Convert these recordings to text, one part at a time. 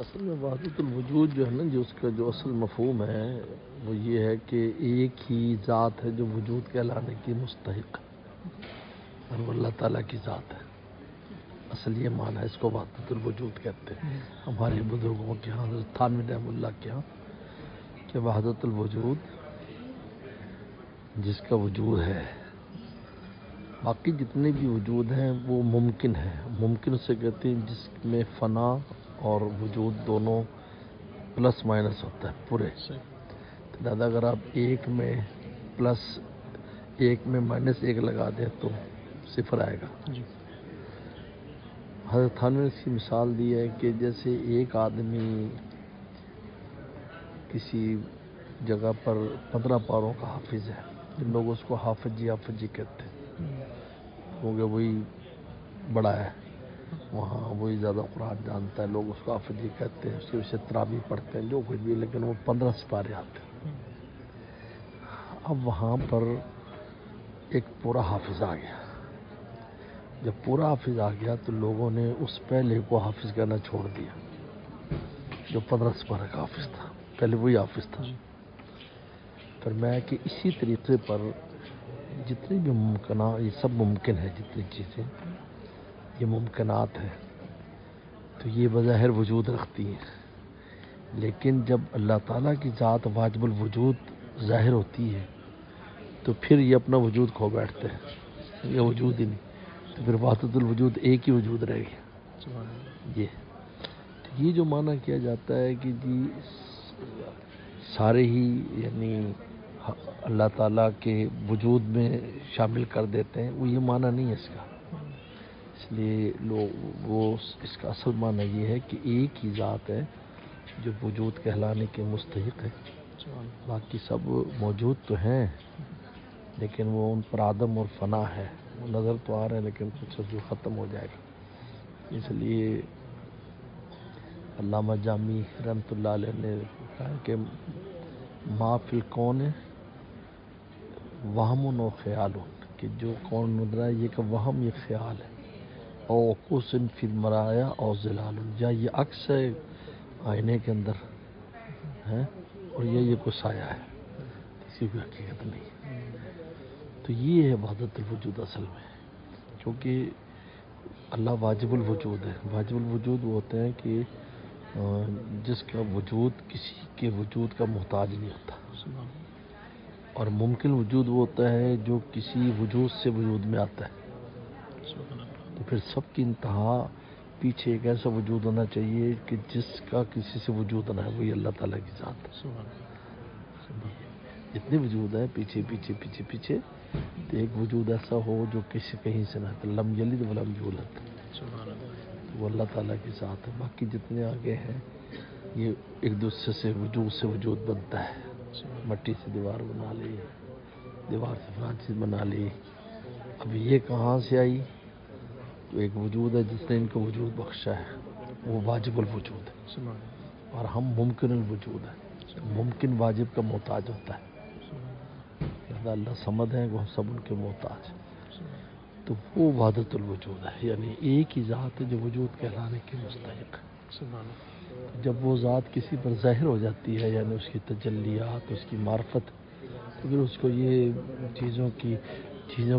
اصل میں وحدت الوجود جو ہے نا، جو اس کا جو اصل مفہوم ہے وہ یہ ہے کہ ایک ہی ذات ہے جو وجود کہلانے کی مستحق ہے، اور وہ اللہ تعالیٰ کی ذات ہے. اصل یہ معنی ہے، اس کو وحدت الوجود کہتے ہیں ہمارے بزرگوں کے ہاں، حضرت تھانوی رحمہ اللہ کے ہاں، کہ وحدت الوجود جس کا وجود ہے. باقی جتنے بھی وجود ہیں وہ ممکن ہے. ممکن سے کہتے ہیں جس میں فنا اور وجود دونوں پلس مائنس ہوتا ہے پورے. لہٰذا اگر آپ ایک میں پلس ایک میں مائنس ایک لگا دیں تو صفر آئے گا. حضرت تھانوی نے اس کی مثال دی ہے کہ جیسے ایک آدمی کسی جگہ پر 15 پاروں کا حافظ ہے، لوگ اس کو حافظ جی کہتے ہیں، کیونکہ وہی بڑا ہے وہاں، وہی زیادہ قرآن جانتا ہے، لوگ اس کو حافظ جی کہتے ہیں، اس کے وجہ تراویح پڑھتے ہیں جو کچھ بھی، لیکن وہ 15 سپارے آتے ہیں. اب وہاں پر ایک پورا حافظ آ گیا. جب پورا حافظ آ گیا تو لوگوں نے اس پہلے کو حافظ کہنا چھوڑ دیا جو 15 سپارے کا حافظ تھا، پہلے وہی حافظ تھا. فرمایا کہ اسی طریقے پر جتنے بھی ممکنات، یہ سب ممکن ہے، جتنی چیزیں یہ ممکنات ہیں تو یہ بظاہر وجود رکھتی ہیں، لیکن جب اللہ تعالیٰ کی ذات واجب الوجود ظاہر ہوتی ہے تو پھر یہ اپنا وجود کھو بیٹھتے ہیں، یہ وجود ہی نہیں، تو پھر وحدت الوجود ایک ہی وجود رہ گیا. یہ جو معنی کیا جاتا ہے کہ جی سارے ہی یعنی اللہ تعالیٰ کے وجود میں شامل کر دیتے ہیں، وہ یہ معنی نہیں ہے اس کا. اس لیے وہ اس کا اصل معنی یہ ہے کہ ایک ہی ذات ہے جو وجود کہلانے کے مستحق ہے. باقی سب موجود تو ہیں لیکن وہ ان پر عدم اور فنا ہے، وہ نظر تو آ رہے ہیں لیکن کچھ جو ختم ہو جائے گا. اس لیے علامہ جامی رحمۃ اللہ علیہ نے کہا کہ ما فی الکون وہم و خیال، کہ جو کون نظر ہے یہ کہ وہم، یہ خیال ہے، او قوسن فی المرایا او ظلال، یا یہ عکس ہے آئینے کے اندر ہے اور یہ کوئی سایہ ہے، کسی کی حقیقت نہیں. تو یہ ہے وحدت الوجود اصل میں، کیونکہ اللہ واجب الوجود ہے. واجب الوجود وہ ہوتے ہیں کہ جس کا وجود کسی کے وجود کا محتاج نہیں ہوتا، اور ممکن وجود وہ ہوتا ہے جو کسی وجود سے وجود میں آتا ہے. تو پھر سب کی انتہا پیچھے ایک ایسا وجود ہونا چاہیے کہ جس کا کسی سے وجود نہ ہے، وہی اللہ تعالیٰ کی ذات ہے. جتنے وجود ہیں پیچھے پیچھے پیچھے پیچھے تو ایک وجود ایسا ہو جو کسی کہیں سے نہ ہے، لم یلد ولم یولد، وہ اللہ تعالیٰ کی ذات ہے. باقی جتنے آگے ہیں یہ ایک دوسرے سے وجود بنتا ہے. مٹی سے دیوار بنا لی، دیوار سے فلاں چیز بنا لی، اب یہ کہاں سے آئی؟ تو ایک وجود ہے جس نے ان کو وجود بخشا ہے، وہ واجب الوجود ہے، اور ہم ممکن الوجود ہیں. ممکن واجب کا محتاج ہوتا ہے، اللہ سمد ہیں وہ سب ان کے محتاج ہیں. تو وہ وحدت الوجود ہے، یعنی ایک ہی ذات ہے جو وجود کہلانے کی مستحق ہے. جب وہ ذات کسی پر ظاہر ہو جاتی ہے، یعنی اس کی تجلیات، اس کی معرفت، تو پھر اس کو یہ چیزوں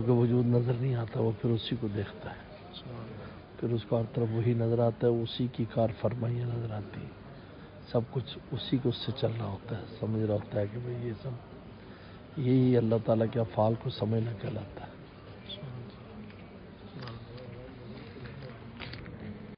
کا وجود نظر نہیں آتا، وہ پھر اسی کو دیکھتا ہے، پھر اس کو ہر طرف وہی نظر آتا ہے، اسی کی کار فرمائیاں نظر آتی ہیں، سب کچھ اسی کو اس سے چل رہا ہوتا ہے، سمجھ رہا ہوتا ہے کہ بھئی یہ سب یہی اللہ تعالیٰ کے افعال کو سمجھنا کہلاتا ہے.